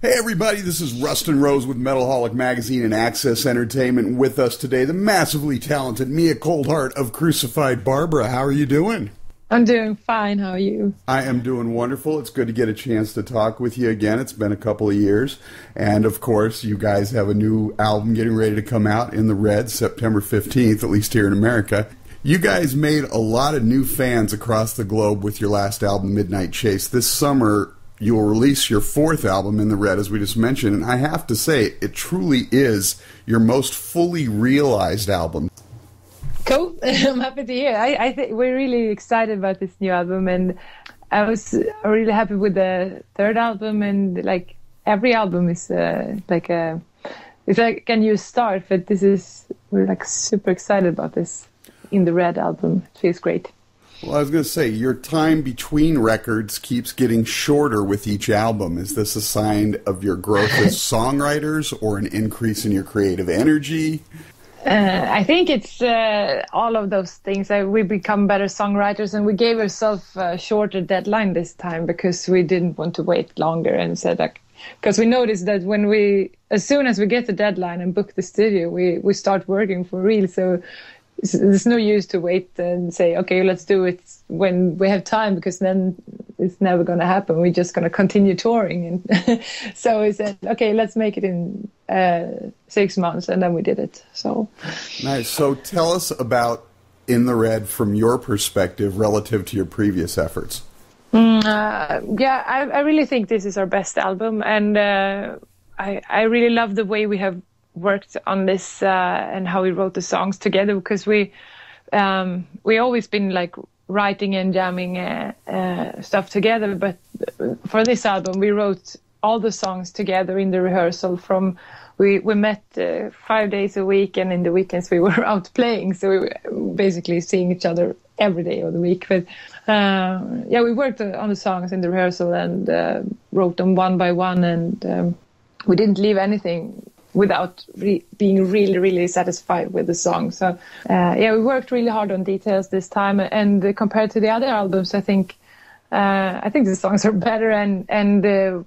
Hey everybody, this is Rustin Rose with Metalholic Magazine and Access Entertainment. With us today, the massively talented Mia Coldheart of Crucified Barbara. How are you doing? I'm doing fine. How are you? I am doing wonderful. It's good to get a chance to talk with you again. It's been a couple of years. And of course, you guys have a new album getting ready to come out in the red, September 15th, at least here in America. You guys made a lot of new fans across the globe with your last album, Midnight Chase. This summer, you will release your fourth album, In the Red, as we just mentioned, and I have to say, it truly is your most fully realized album. Cool. I'm happy to hear. I think we're really excited about this new album, and I was really happy with the third album, and like every album is it's like a new start, but we're like super excited about this In the Red album. It feels great. Well, I was going to say, your time between records keeps getting shorter with each album. Is this a sign of your growth as songwriters or an increase in your creative energy? I think it's all of those things. We become better songwriters, and we gave ourselves a shorter deadline this time because we didn't want to wait longer, and said that because we noticed that as soon as we get the deadline and book the studio, we start working for real. So there's no use to wait and say, okay, let's do it when we have time, because then it's never going to happen. We're just going to continue touring. And so we said, okay, let's make it in 6 months. And then we did it. So nice. So tell us about In the Red from your perspective relative to your previous efforts. I really think this is our best album. And I really love the way we have worked on this and how we wrote the songs together, because we always been like writing and jamming stuff together, but for this album we wrote all the songs together in the rehearsal. We met 5 days a week, and in the weekends we were out playing, so we were basically seeing each other every day of the week. But we worked on the songs in the rehearsal and wrote them one by one, and we didn't leave anything without being really, really satisfied with the song. So, we worked really hard on details this time. And compared to the other albums, I think the songs are better. And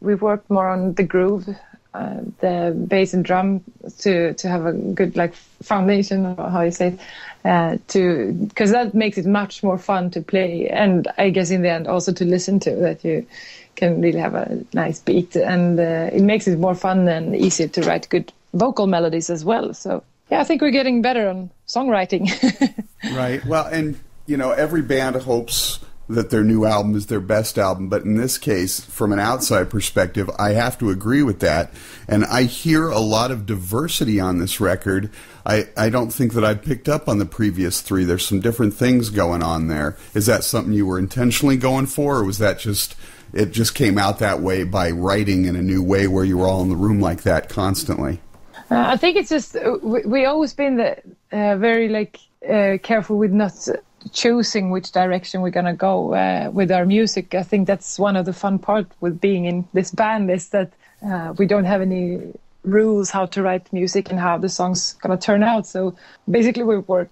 we worked more on the groove, the bass and drum to have a good like foundation, or how you say it, because that makes it much more fun to play. And I guess in the end also to listen to, that you can really have a nice beat, and it makes it more fun and easier to write good vocal melodies as well. So I think we're getting better on songwriting. Right. Well, and every band hopes that their new album is their best album, but in this case, from an outside perspective, I have to agree with that. And I hear a lot of diversity on this record. I don't think that I've picked up on the previous three. There's some different things going on there. Is that something you were intentionally going for, or was that it just came out that way by writing in a new way where you were all in the room like that constantly? I think it's just we always been very careful with not choosing which direction we're going to go with our music. I think that's one of the fun part with being in this band, is that we don't have any rules how to write music and how the song's going to turn out. So basically we work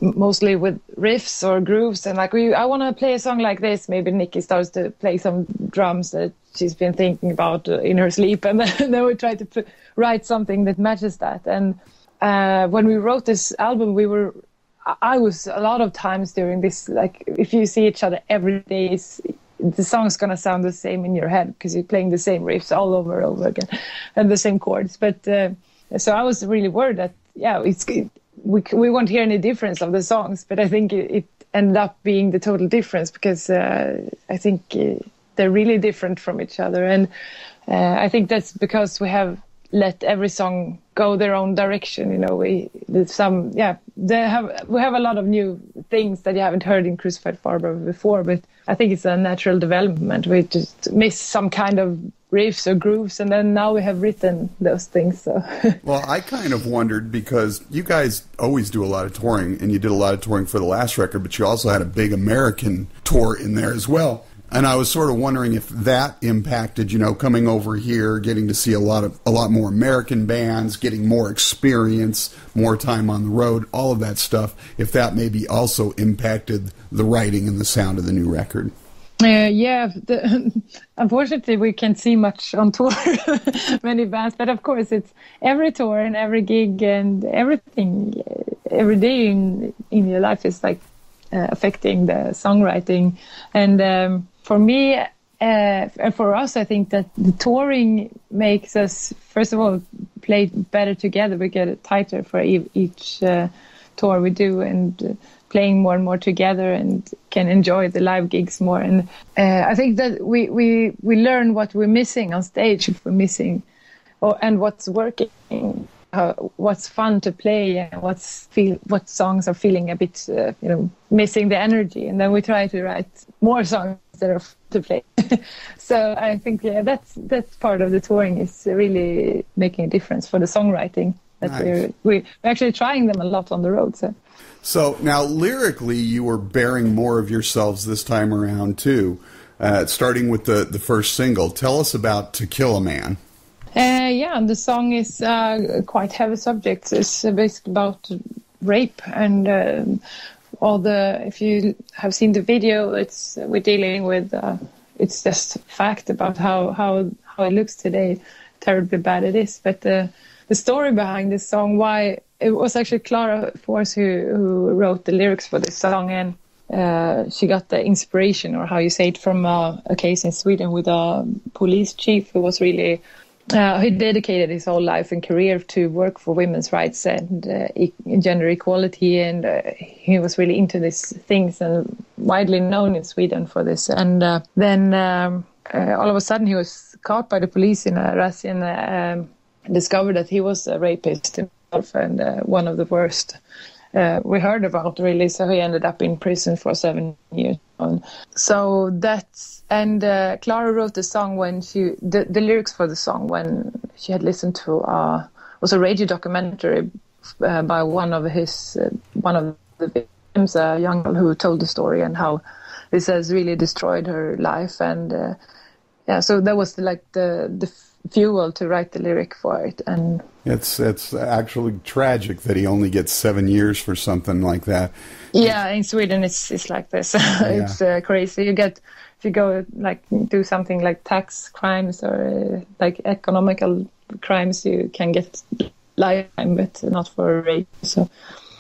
mostly with riffs or grooves, and I want to play a song like this. Maybe Nikki starts to play some drums that she's been thinking about in her sleep, and then we try to write something that matches that. And when we wrote this album, I was a lot of times during this, like if you see each other every day, the song's going to sound the same in your head because you're playing the same riffs all over and over again and the same chords. But so I was really worried that, we won't hear any difference of the songs, but I think it ended up being the total difference, because I think they're really different from each other. And I think that's because we have let every song go their own direction. We have a lot of new things that you haven't heard in Crucified Barbara before, but I think it's a natural development. We just miss some kind of riffs or grooves, and then now we have written those things. So well, I kind of wondered, because you guys always do a lot of touring, and you did a lot of touring for the last record, but you also had a big American tour in there as well. And I was sort of wondering if that impacted, coming over here, getting to see a lot more American bands, getting more experience, more time on the road, all of that stuff, if that maybe also impacted the writing and the sound of the new record. Yeah, unfortunately we can't see much on tour, many bands, but of course it's every tour and every gig and everything, every day in your life is like affecting the songwriting. And for me, and for us, I think that the touring makes us, first of all, play better together. We get tighter for each tour we do, and playing more and more together, and can enjoy the live gigs more. And I think that we learn what we're missing on stage, if we're missing, and what's working, what's fun to play, and what songs are feeling a bit missing the energy, and then we try to write more songs that are fun to play. So I think that's part of the touring, is really making a difference for the songwriting. That nice. We're actually trying them a lot on the road. So now, lyrically, you were bearing more of yourselves this time around, too, starting with the first single. Tell us about To Kill a Man. The song is quite heavy subject. It's basically about rape and if you have seen the video, we're dealing with, it's just fact about how it looks today, terribly bad it is. But the story behind this song, why it was actually Clara Force who wrote the lyrics for this song, and she got the inspiration, or how you say it, from a case in Sweden with a police chief who was really he dedicated his whole life and career to work for women's rights and gender equality, and he was really into these things and widely known in Sweden for this. And then all of a sudden he was caught by the police in a razzia and discovered that he was a rapist himself, and one of the worst we heard about, really. So he ended up in prison for 7 years. So that's, and Clara wrote the song when the lyrics for the song when she had listened to was a radio documentary by one of the victims, a young girl who told the story, and how this has really destroyed her life. And so that was the fuel to write the lyric for it. And it's actually tragic that he only gets 7 years for something like that. Yeah, in Sweden it's like this. It's crazy. If you go do something like tax crimes or like economical crimes, you can get lifetime, but not for rape. So.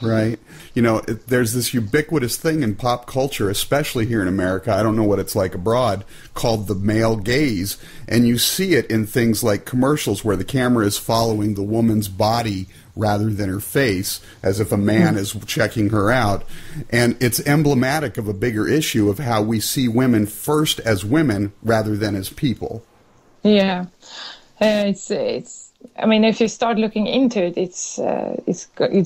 Right. There's this ubiquitous thing in pop culture, especially here in America, I don't know what it's like abroad, called the male gaze. And you see it in things like commercials where the camera is following the woman's body rather than her face, as if a man is checking her out. And it's emblematic of a bigger issue of how we see women first as women rather than as people. Yeah. It's I mean, if you start looking into it, it's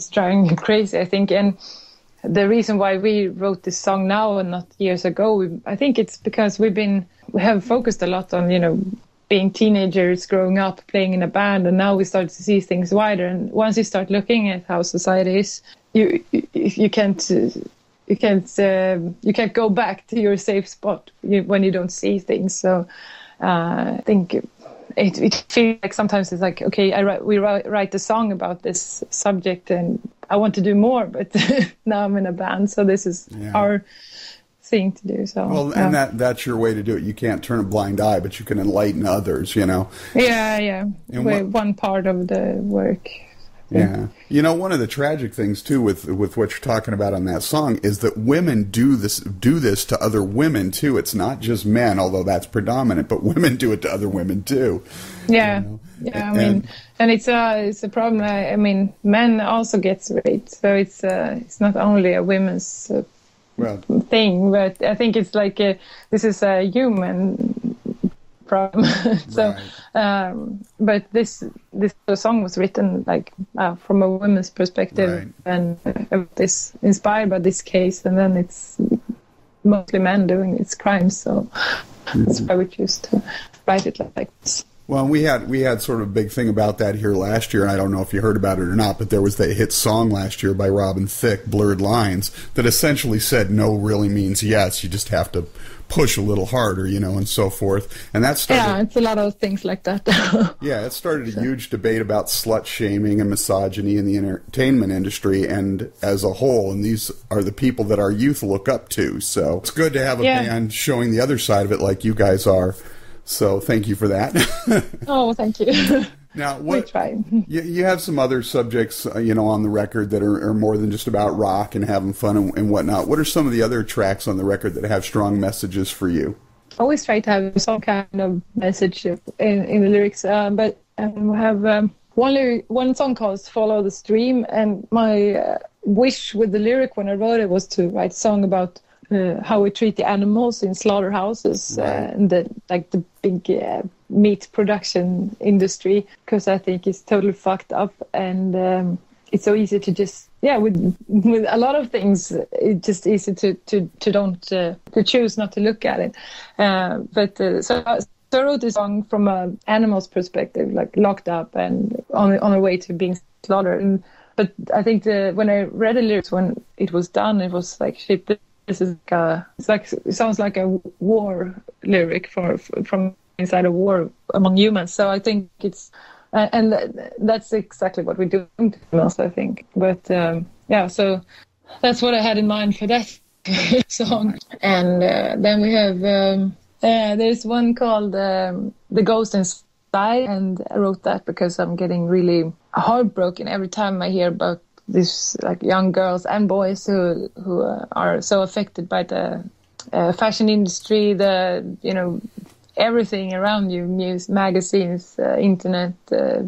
driving you crazy, I think. And the reason why we wrote this song now and not years ago, I think it's because we have focused a lot on, being teenagers, growing up, playing in a band, and now we start to see things wider. And once you start looking at how society is, you can't go back to your safe spot when you don't see things. So I think. It feels like sometimes it's like, okay, we write a song about this subject and I want to do more, but now I'm in a band, so this is our thing to do. So and that's your way to do it. You can't turn a blind eye, but you can enlighten others, Yeah. And one part of the work. Yeah. One of the tragic things too with what you're talking about on that song is that women do this to other women too. It's not just men, although that's predominant, but women do it to other women too. Yeah. Yeah, and it's a problem. I mean, men also gets raped, so it's not only a women's thing, but I think it's like this is a human problem. So, right. But this song was written from a woman's perspective, right. And this inspired by this case, and then it's mostly men doing its crimes. So that's why we choose to write it like this. Well, we had sort of a big thing about that here last year, and I don't know if you heard about it or not, but there was that hit song last year by Robin Thicke, Blurred Lines, that essentially said no really means yes. You just have to push a little harder, and so forth. And that started... Yeah, it's a lot of things like that. Yeah, it started a huge debate about slut-shaming and misogyny in the entertainment industry and as a whole, and these are the people that our youth look up to. So it's good to have a band showing the other side of it like you guys are. So thank you for that. Oh, thank you. Now, we try. You have some other subjects, on the record that are more than just about rock and having fun and whatnot. What are some of the other tracks on the record that have strong messages for you? I always try to have some kind of message in the lyrics, but we have one song called "Follow the Stream," and my wish with the lyric when I wrote it was to write a song about how we treat the animals in slaughterhouses, and the big meat production industry, because I think it's totally fucked up, and it's so easy to just with a lot of things it's just easy to choose not to look at it, so I wrote this song from an animal's perspective, like locked up and on a way to being slaughtered. But I think when I read the lyrics when it was done, it was like, shit, this is it sounds like a war lyric from inside a war among humans. So I think it's and that's exactly what we're doing to us, I think. But so that's what I had in mind for that song. And then we have there's one called "The Ghost Inside," and I wrote that because I'm getting really heartbroken every time I hear about these young girls and boys who are so affected by the fashion industry, everything around you, news, magazines, internet,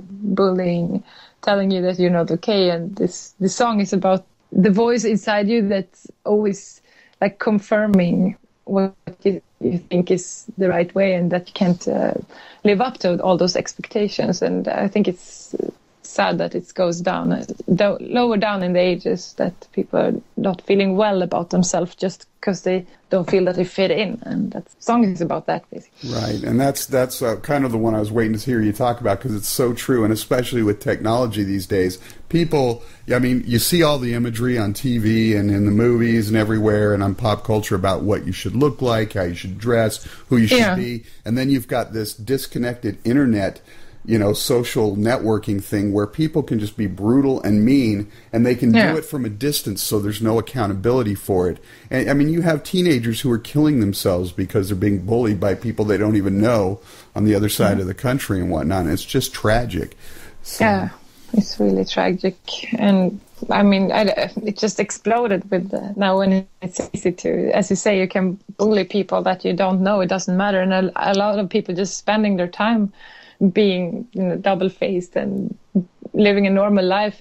bullying, telling you that you're not okay. And this song is about the voice inside you that's always confirming what you think is the right way, and that you can't live up to all those expectations. And I think it's sad that it goes down lower down in the ages, that people are not feeling well about themselves just because they don't feel that they fit in, and that song is about that, basically. Right, and that's kind of the one I was waiting to hear you talk about, because it's so true, and especially with technology these days, people, you see all the imagery on TV and in the movies and everywhere and on pop culture about what you should look like, how you should dress, who you should be, and then you've got this disconnected internet social networking thing where people can just be brutal and mean, and they can do it from a distance, so there's no accountability for it. And you have teenagers who are killing themselves because they're being bullied by people they don't even know on the other side of the country and whatnot, and it's just tragic. So. Yeah, it's really tragic. And it just exploded with now, when it's easy to, as you say, you can bully people that you don't know. It doesn't matter, and a lot of people just spending their time being double-faced and living a normal life.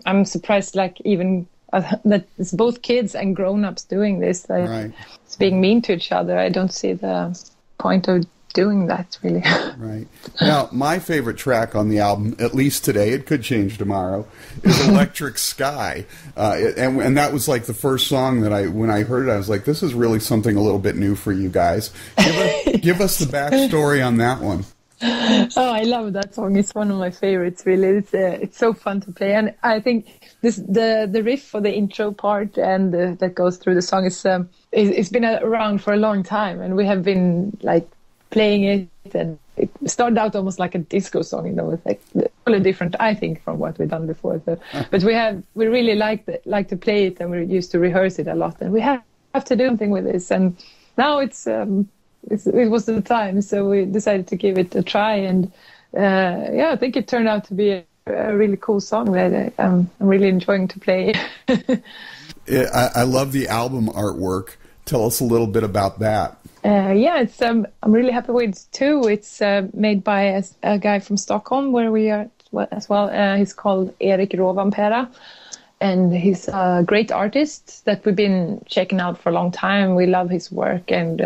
I'm surprised, even that it's both kids and grown-ups doing this. It's being mean to each other. I don't see the point of doing that, really. Right. Now, my favorite track on the album, at least today, it could change tomorrow, is Electric Sky. And that was the first song that when I heard it, I was like, this is really something a little bit new for you guys. Give us the backstory on that one. Oh, I love that song. It's one of my favorites, really. It's so fun to play. And I think the riff for the intro part and that goes through the song it's been around for a long time. And we have been playing it, and it started out almost like a disco song, it's totally different, I think, from what we've done before. So, but we really like to play it, and we used to rehearse it a lot, and we have to do something with this. And now it was the time, so we decided to give it a try, and I think it turned out to be a really cool song that I'm really enjoying to play. I love the album artwork. Tell us a little bit about that. It's I'm really happy with it too. It's made by a guy from Stockholm, where we are as well. He's called Erik Rovanperä, and he's a great artist that we've been checking out for a long time. We love his work, and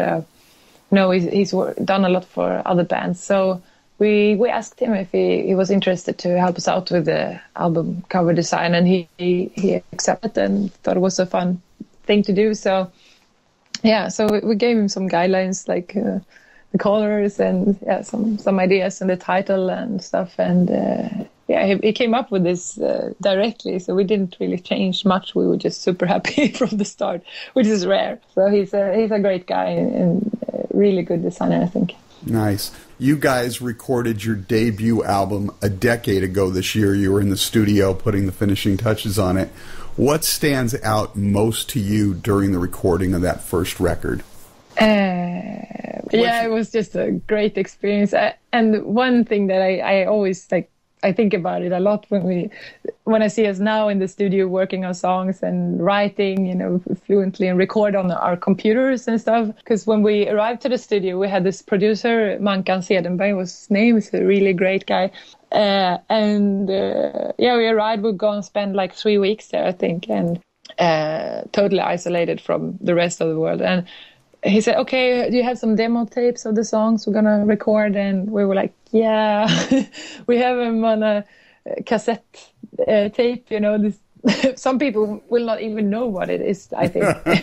he's done a lot for other bands. So we asked him if he was interested to help us out with the album cover design, and he accepted and thought it was a fun thing to do. So. Yeah, so we gave him some guidelines, the colors and some ideas and the title and stuff. And he came up with this directly, so we didn't really change much. We were just super happy from the start, which is rare. So he's a great guy and really good designer, I think. Nice. You guys recorded your debut album a decade ago this year. You were in the studio putting the finishing touches on it. What stands out most to you during the recording of that first record? It was just a great experience. And one thing that I always I think about it a lot when I see us now in the studio working on songs and writing, fluently and record on our computers and stuff. Because when we arrived to the studio, we had this producer, Mankan Sedenberg was his name. He's a really great guy. We arrived, we'd go and spend 3 weeks there, I think, and totally isolated from the rest of the world. And he said, okay, do you have some demo tapes of the songs we're going to record? And we were like, yeah, we have them on a cassette tape, this. Some people will not even know what it is, I think. But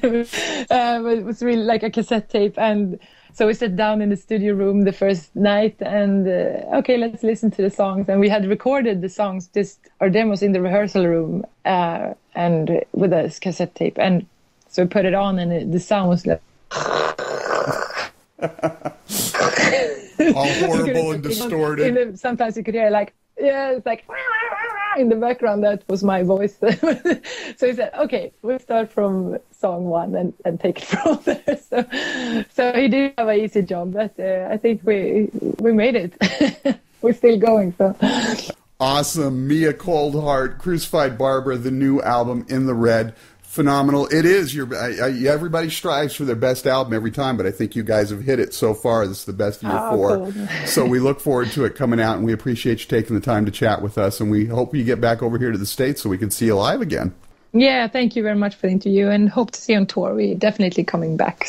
it was really like a cassette tape. And so we sat down in the studio room the first night and, okay, let's listen to the songs. And we had recorded the songs, our demos in the rehearsal room and with a cassette tape. And so we put it on and the sound was like... all horrible and distorted. Sometimes you could hear it's like... in the background, that was my voice. So he said, okay, we'll start from song 1 and take it from there. So he did have an easy job, but I think we made it. We're still going. So awesome. Mia Coldheart, Crucified Barbara, the new album In the Red. Phenomenal. It is. Everybody strives for their best album every time, but I think you guys have hit it so far. This is the best of your 4. Cool. So we look forward to it coming out, and we appreciate you taking the time to chat with us, and we hope you get back over here to the States so we can see you live again. Yeah, thank you very much for the interview, and hope to see you on tour. We're definitely coming back.